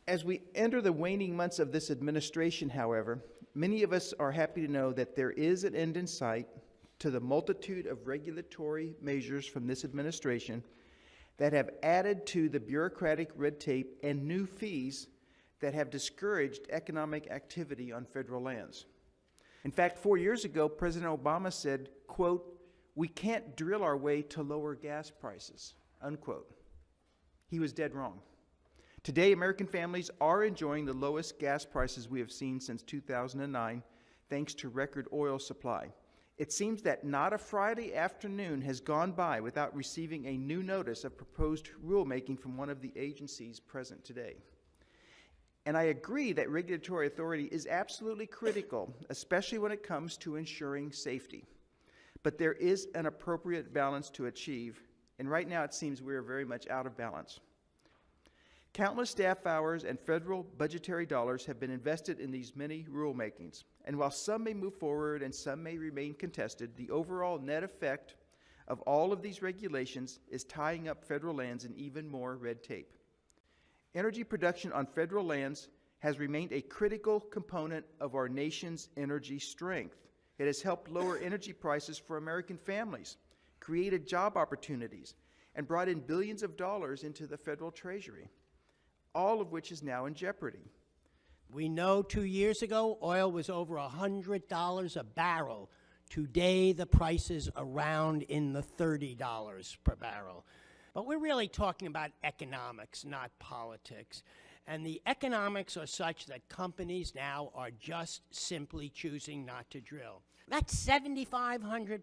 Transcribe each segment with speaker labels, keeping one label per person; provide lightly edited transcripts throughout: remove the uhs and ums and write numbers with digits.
Speaker 1: As we enter the waning months of this administration, however, many of us are happy to know that there is an end in sight to the multitude of regulatory measures from this administration that have added to the bureaucratic red tape and new fees that have discouraged economic activity on federal lands. In fact, 4 years ago, President Obama said, quote, "We can't drill our way to lower gas prices," unquote. He was dead wrong. Today, American families are enjoying the lowest gas prices we have seen since 2009, thanks to record oil supply. It seems that not a Friday afternoon has gone by without receiving a new notice of proposed rulemaking from one of the agencies present today. And I agree that regulatory authority is absolutely critical, especially when it comes to ensuring safety. But there is an appropriate balance to achieve, and right now it seems we are very much out of balance. Countless staff hours and federal budgetary dollars have been invested in these many rulemakings, and while some may move forward and some may remain contested, the overall net effect of all of these regulations is tying up federal lands in even more red tape. Energy production on federal lands has remained a critical component of our nation's energy strength. It has helped lower energy prices for American families, created job opportunities, and brought in billions of dollars into the federal treasury, all of which is now in jeopardy.
Speaker 2: We know 2 years ago, oil was over $100 a barrel. Today, the price is around in the $30 per barrel. But we're really talking about economics, not politics. And the economics are such that companies now are just simply choosing not to drill. That's 7,500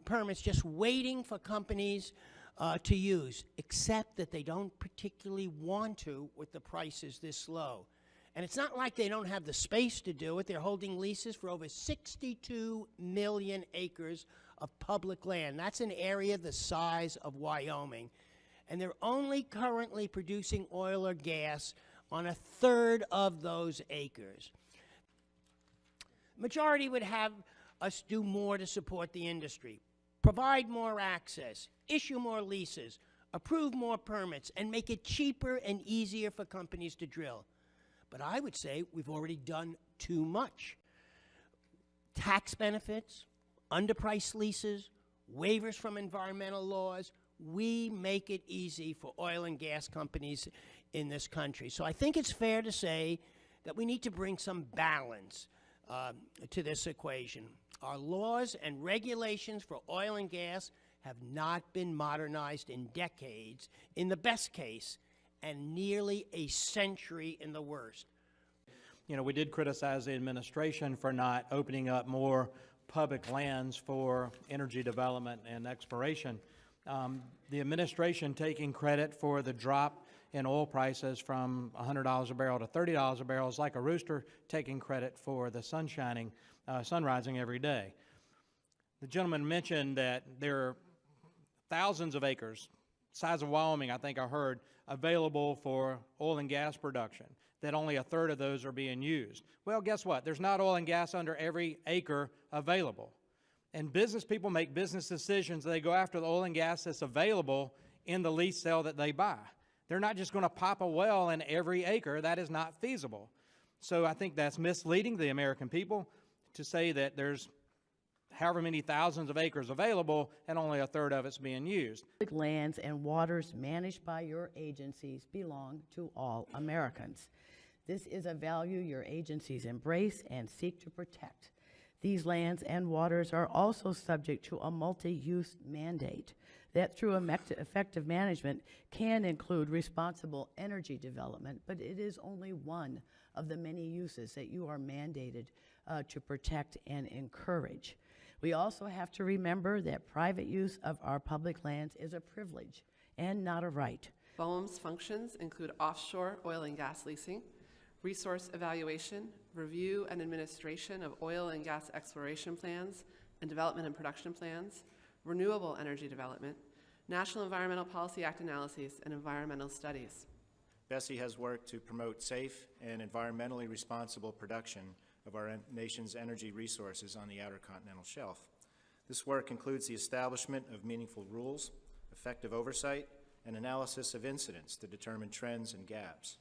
Speaker 2: permits just waiting for companies to use, except that they don't particularly want to with the prices this low. And it's not like they don't have the space to do it. They're holding leases for over 62 million acres of public land. That's an area the size of Wyoming. And they're only currently producing oil or gas on a third of those acres. Majority would have us do more to support the industry, provide more access, issue more leases, approve more permits, and make it cheaper and easier for companies to drill. But I would say we've already done too much. Tax benefits, underpriced leases, waivers from environmental laws, we make it easy for oil and gas companies in this country. So I think it's fair to say that we need to bring some balance to this equation. Our laws and regulations for oil and gas have not been modernized in decades, in the best case, and nearly a century in the worst.
Speaker 3: You know, we did criticize the administration for not opening up more public lands for energy development and exploration. The administration taking credit for the drop in oil prices from $100 a barrel to $30 a barrel is like a rooster taking credit for the sun rising every day. The gentleman mentioned that there are thousands of acres, size of Wyoming, I think I heard, available for oil and gas production, that only a third of those are being used. Well, guess what? There's not oil and gas under every acre available. And business people make business decisions. They go after the oil and gas that's available in the lease sale that they buy. They're not just going to pop a well in every acre. That is not feasible. So I think that's misleading the American people to say that there's however many thousands of acres available and only a third of it's being used.
Speaker 4: Lands and waters managed by your agencies belong to all Americans. This is a value your agencies embrace and seek to protect. These lands and waters are also subject to a multi-use mandate that through effective management can include responsible energy development, but it is only one of the many uses that you are mandated to protect and encourage. We also have to remember that private use of our public lands is a privilege and not a right.
Speaker 5: BOEM's functions include offshore oil and gas leasing, resource evaluation, review and administration of oil and gas exploration plans and development and production plans, renewable energy development, National Environmental Policy Act analyses, and environmental studies.
Speaker 6: BSEE has worked to promote safe and environmentally responsible production of our nation's energy resources on the Outer Continental Shelf. This work includes the establishment of meaningful rules, effective oversight, and analysis of incidents to determine trends and gaps.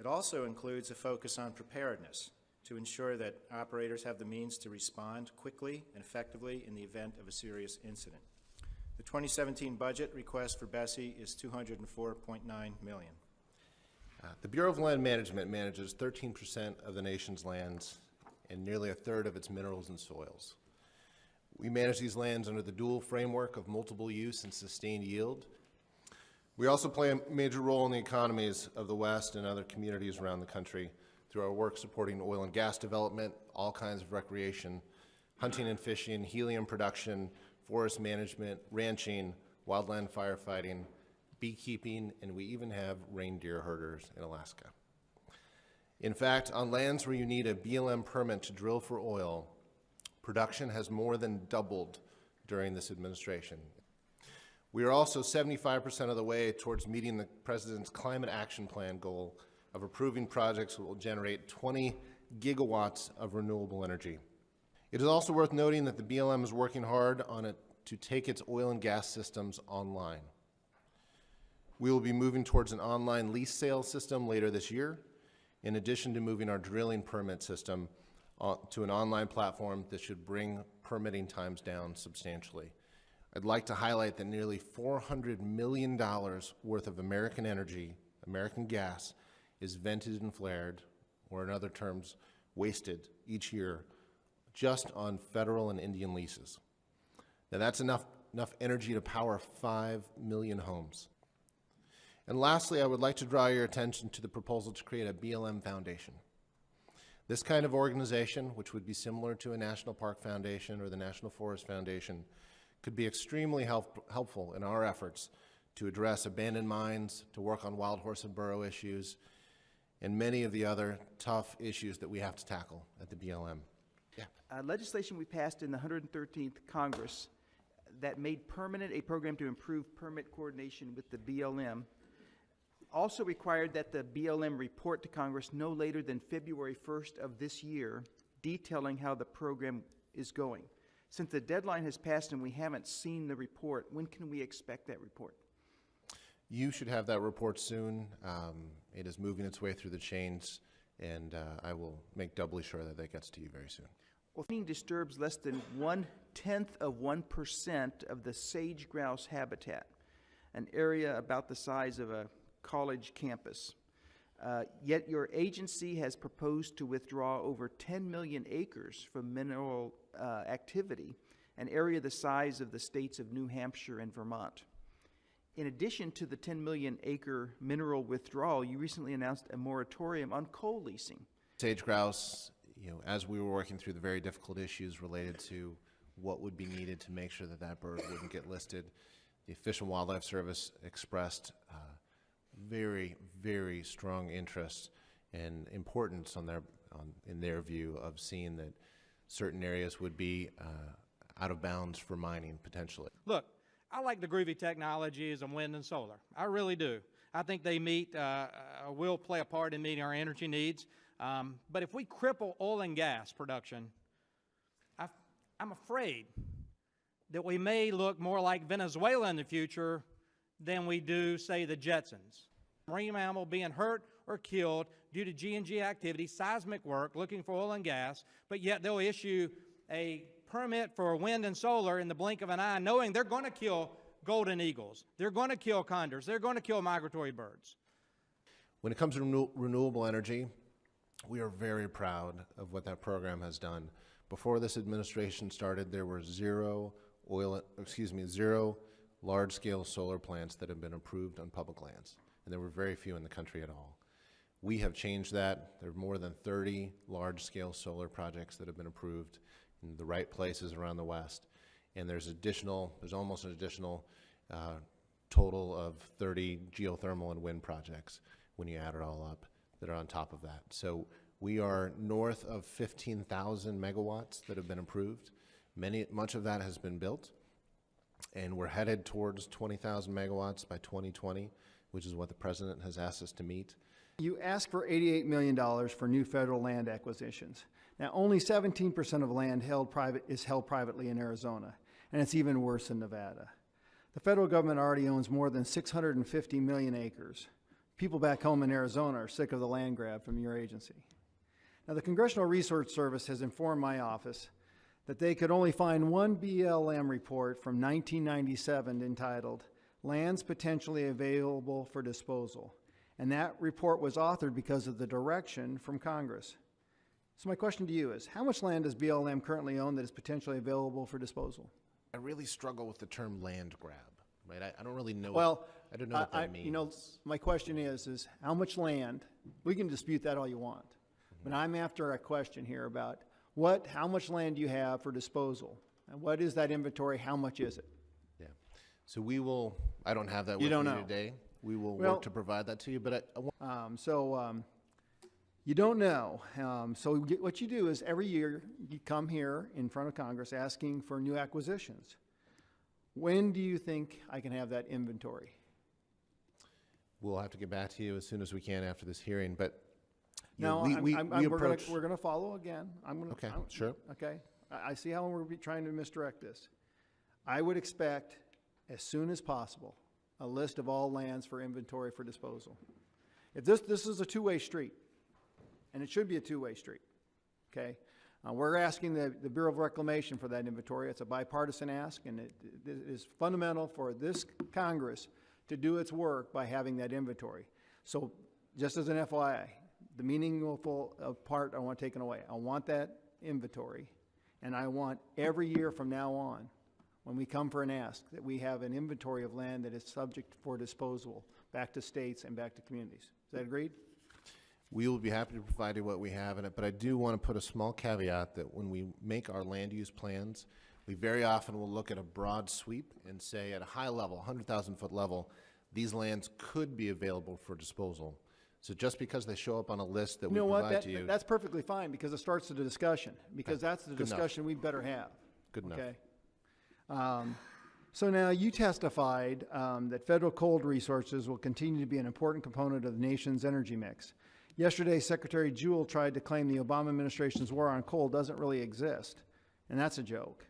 Speaker 6: It also includes a focus on preparedness to ensure that operators have the means to respond quickly and effectively in the event of a serious incident. The 2017 budget request for BSEE is $204.9 million.
Speaker 7: The Bureau of Land Management manages 13% of the nation's lands and nearly a third of its minerals and soils. We manage these lands under the dual framework of multiple use and sustained yield. We also play a major role in the economies of the West and other communities around the country through our work supporting oil and gas development, all kinds of recreation, hunting and fishing, helium production, forest management, ranching, wildland firefighting, beekeeping, and we even have reindeer herders in Alaska. In fact, on lands where you need a BLM permit to drill for oil, production has more than doubled during this administration. We are also 75% of the way towards meeting the President's Climate Action Plan goal of approving projects that will generate 20 gigawatts of renewable energy. It is also worth noting that the BLM is working hard on it to take its oil and gas systems online. We will be moving towards an online lease sale system later this year, in addition to moving our drilling permit system to an online platform that should bring permitting times down substantially. I'd like to highlight that nearly $400 million worth of American energy, American gas, is vented and flared, or in other terms, wasted each year just on federal and Indian leases. Now that's enough energy to power 5 million homes. And lastly, I would like to draw your attention to the proposal to create a BLM Foundation. This kind of organization, which would be similar to a National Park Foundation or the National Forest Foundation, could be extremely helpful in our efforts to address abandoned mines, to work on wild horse and burro issues, and many of the other tough issues that we have to tackle at the BLM. Yeah.
Speaker 1: Legislation we passed in the 113th Congress that made permanent a program to improve permit coordination with the BLM also required that the BLM report to Congress no later than February 1st of this year, detailing how the program is going. Since the deadline has passed and we haven't seen the report, when can we expect that report?
Speaker 7: You should have that report soon. It is moving its way through the chains, and I will make doubly sure that that gets to you very soon.
Speaker 1: Well, mining disturbs less than 0.1% of the sage grouse habitat, an area about the size of a college campus. Yet your agency has proposed to withdraw over 10 million acres from mineral activity, an area the size of the states of New Hampshire and Vermont. In addition to the 10 million acre mineral withdrawal, you recently announced a moratorium on coal leasing.
Speaker 7: Sage grouse, as we were working through the very difficult issues related to what would be needed to make sure that that bird wouldn't get listed, the Fish and Wildlife Service expressed very, very strong interest and importance in their view of seeing that certain areas would be out of bounds for mining potentially.
Speaker 3: Look, I like the groovy technologies of wind and solar. I really do. I think they will play a part in meeting our energy needs. But if we cripple oil and gas production, I'm afraid that we may look more like Venezuela in the future than we do, say, the Jetsons. Marine mammal being hurt or killed due to G&G activity, seismic work, looking for oil and gas, but yet they'll issue a permit for wind and solar in the blink of an eye, knowing they're going to kill golden eagles, they're going to kill condors, they're going to kill migratory birds.
Speaker 7: When it comes to renewable energy, we are very proud of what that program has done. Before this administration started, there were zero large-scale solar plants that have been approved on public lands, and there were very few in the country at all. We have changed that. There are more than 30 large-scale solar projects that have been approved in the right places around the West, and there's almost an additional total of 30 geothermal and wind projects when you add it all up that are on top of that. So we are north of 15,000 megawatts that have been approved. Much of that has been built, and we're headed towards 20,000 megawatts by 2020, which is what the President has asked us to meet.
Speaker 8: You asked for $88 million for new federal land acquisitions. Now, only 17% of land is held privately in Arizona, and it's even worse in Nevada. The federal government already owns more than 650 million acres. people back home in Arizona are sick of the land grab from your agency. Now, the Congressional Research Service has informed my office that they could only find one BLM report from 1997 entitled Lands Potentially Available for Disposal, and that report was authored because of the direction from Congress. So my question to you is, how much land does BLM currently own that is potentially available for disposal?
Speaker 7: I really struggle with the term land grab, right? I don't really know.
Speaker 8: Well,
Speaker 7: I don't know what that means.
Speaker 8: You know, my question is how much land, we can dispute that all you want, but I'm after a question here about how much land do you have for disposal? And what is that inventory? How much is it?
Speaker 7: Yeah. So we will, I don't have that with
Speaker 8: You don't
Speaker 7: me
Speaker 8: know.
Speaker 7: today. We will
Speaker 8: Well,
Speaker 7: work to provide that to you, but I want
Speaker 8: You don't know. What you do is every year you come here in front of Congress asking for new acquisitions. When do you think I can have that inventory?
Speaker 7: we'll have to get back to you as soon as we can after this hearing, but
Speaker 8: No, we're going to follow again.
Speaker 7: Okay, sure.
Speaker 8: Okay. I see how we're trying to misdirect this. I would expect, as soon as possible, a list of all lands for inventory for disposal. If this is a two-way street, and it should be a two-way street, okay? We're asking the Bureau of Reclamation for that inventory. It's a bipartisan ask, and it is fundamental for this Congress to do its work by having that inventory. So just as an FYI, the meaningful part I want taken away. I want that inventory, and I want every year from now on, when we come for an ask, that we have an inventory of land that is subject for disposal back to states and back to communities. Is that agreed?
Speaker 7: We will be happy to provide you what we have in it, but I do want to put a small caveat that when we make our land use plans, we very often will look at a broad sweep and say at a high level, 100,000-foot level, these lands could be available for disposal. So just because they show up on a list that we provide to you.
Speaker 8: That's perfectly fine, because it starts the discussion, because that's the discussion we better have.
Speaker 7: Good enough.
Speaker 8: Okay. So now you testified that federal coal resources will continue to be an important component of the nation's energy mix. Yesterday, Secretary Jewell tried to claim the Obama administration's war on coal doesn't really exist, and that's a joke.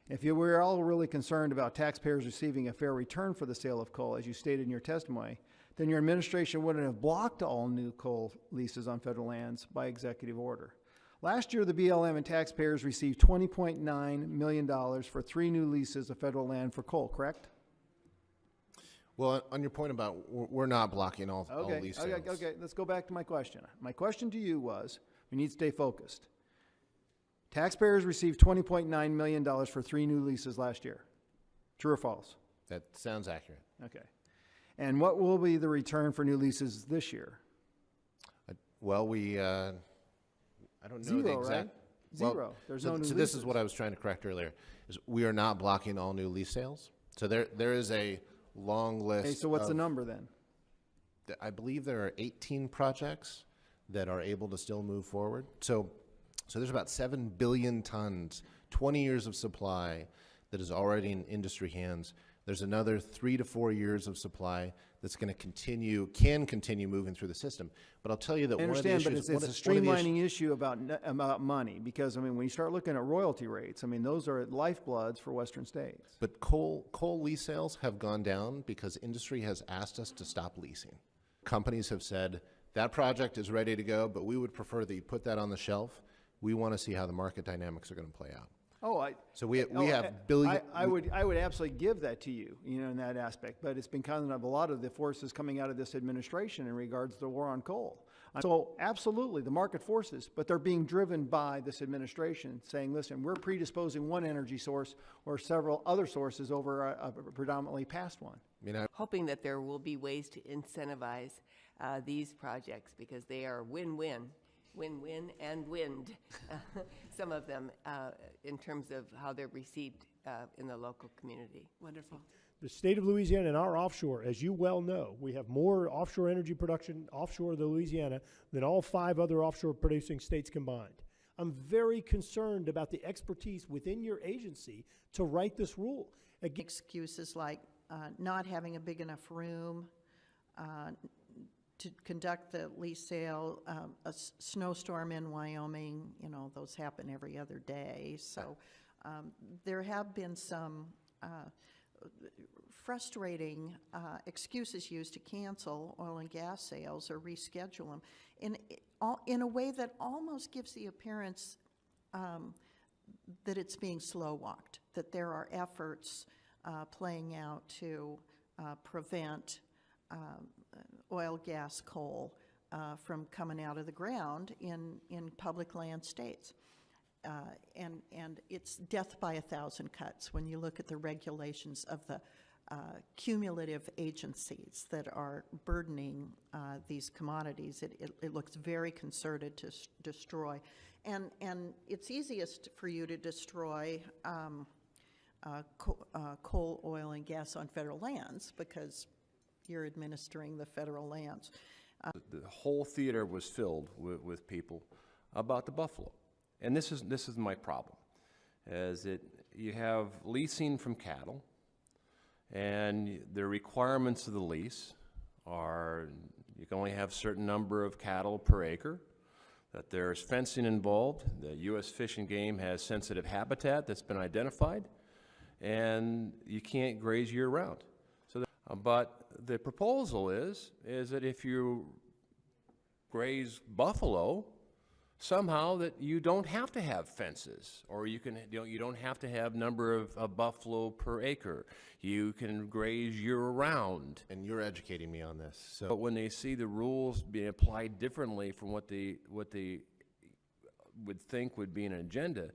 Speaker 8: If you were all really concerned about taxpayers receiving a fair return for the sale of coal, as you stated in your testimony, then your administration wouldn't have blocked all new coal leases on federal lands by executive order. Last year, the BLM and taxpayers received $20.9 million for 3 new leases of federal land for coal, correct?
Speaker 7: Well, on your point about we're not blocking all lease sales.
Speaker 8: Okay, let's go back to my question. My question to you was, we need to stay focused. Taxpayers received $20.9 million for 3 new leases last year. True or false?
Speaker 7: That sounds accurate.
Speaker 8: Okay. And what will be the return for new leases this year?
Speaker 7: Well, I don't know the
Speaker 8: Zero,
Speaker 7: exact.
Speaker 8: right? Zero. There's no new
Speaker 7: So this is
Speaker 8: leases.
Speaker 7: what I was trying to correct earlier, is we are not blocking all new lease sales. So there is a long list.
Speaker 8: Okay, so what's the
Speaker 7: of-
Speaker 8: number then?
Speaker 7: I believe there are 18 projects that are able to still move forward. So there's about 7 billion tons, 20 years of supply that is already in industry hands. There's another 3 to 4 years of supply that's going to can continue moving through the system. But I'll tell you that
Speaker 8: I
Speaker 7: one of the
Speaker 8: understand,
Speaker 7: issues.
Speaker 8: but it's a streamlining issue about money, because, I mean, when you start looking at royalty rates, I mean, those are lifebloods for Western states.
Speaker 7: But coal lease sales have gone down because industry has asked us to stop leasing. Companies have said, that project is ready to go, but we would prefer that you put that on the shelf. We want to see how the market dynamics are going to play out. So we have billion.
Speaker 8: I would absolutely give that to you, in that aspect. But it's been kind of a lot of the forces coming out of this administration in regards to the war on coal. So absolutely, the market forces, but they're being driven by this administration saying, listen, we're predisposing one energy source or several other sources over a predominantly past one.
Speaker 9: Hoping that there will be ways to incentivize these projects, because they are win-win. Win-win and wind, some of them, in terms of how they're received in the local community.
Speaker 5: Wonderful.
Speaker 10: The state of Louisiana and our offshore, as you well know, we have more offshore energy production offshore of Louisiana than all 5 other offshore producing states combined. I'm very concerned about the expertise within your agency to write this rule.
Speaker 11: Excuses like not having a big enough room, to conduct the lease sale, a snowstorm in Wyoming, those happen every other day. So there have been some frustrating excuses used to cancel oil and gas sales or reschedule them in a way that almost gives the appearance that it's being slow-walked, that there are efforts playing out to prevent oil, gas, coal from coming out of the ground in public land states. And it's death by 1,000 cuts when you look at the regulations of the cumulative agencies that are burdening these commodities. It looks very concerted to destroy. And it's easiest for you to destroy coal, oil, and gas on federal lands because you're administering the federal lands.
Speaker 12: The whole theater was filled with people about the buffalo. And this is my problem, is that you have leasing from cattle, and the requirements of the lease are you can only have a certain number of cattle per acre, that there's fencing involved, the U.S. Fish and Game has sensitive habitat that's been identified, and you can't graze year-round. So, but the proposal is that if you graze buffalo, somehow that you don't have to have fences, or you don't have to have number of buffalo per acre. You can graze year-round.
Speaker 7: And you're educating me on this. So,
Speaker 12: But when they see the rules being applied differently from what they would think would be an agenda,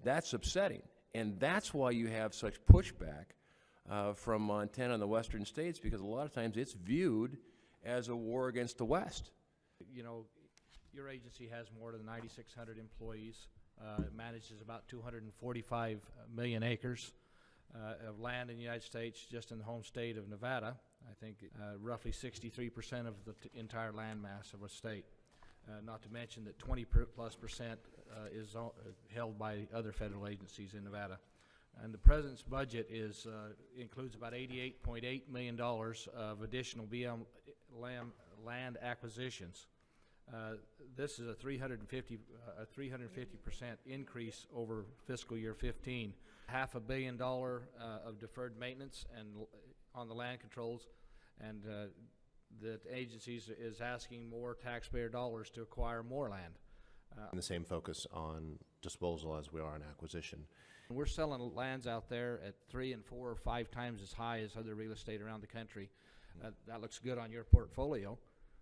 Speaker 12: that's upsetting. And that's why you have such pushback from Montana and the western states, because a lot of times it's viewed as a war against the West.
Speaker 13: You know, your agency has more than 9,600 employees. It manages about 245 million acres of land in the United States, just in the home state of Nevada. I think roughly 63% of the entire land mass of a state. Not to mention that 20+% is held by other federal agencies in Nevada. And the president's budget includes about $88.8 million of additional BLM land acquisitions. This is a 350% increase over fiscal year 15. $500 million of deferred maintenance and on the land controls, and the agencies is asking more taxpayer dollars to acquire more land.
Speaker 7: and the same focus on disposal as we are on acquisition.
Speaker 13: We're selling lands out there at 3 and 4 or 5 times as high as other real estate around the country. That looks good on your portfolio.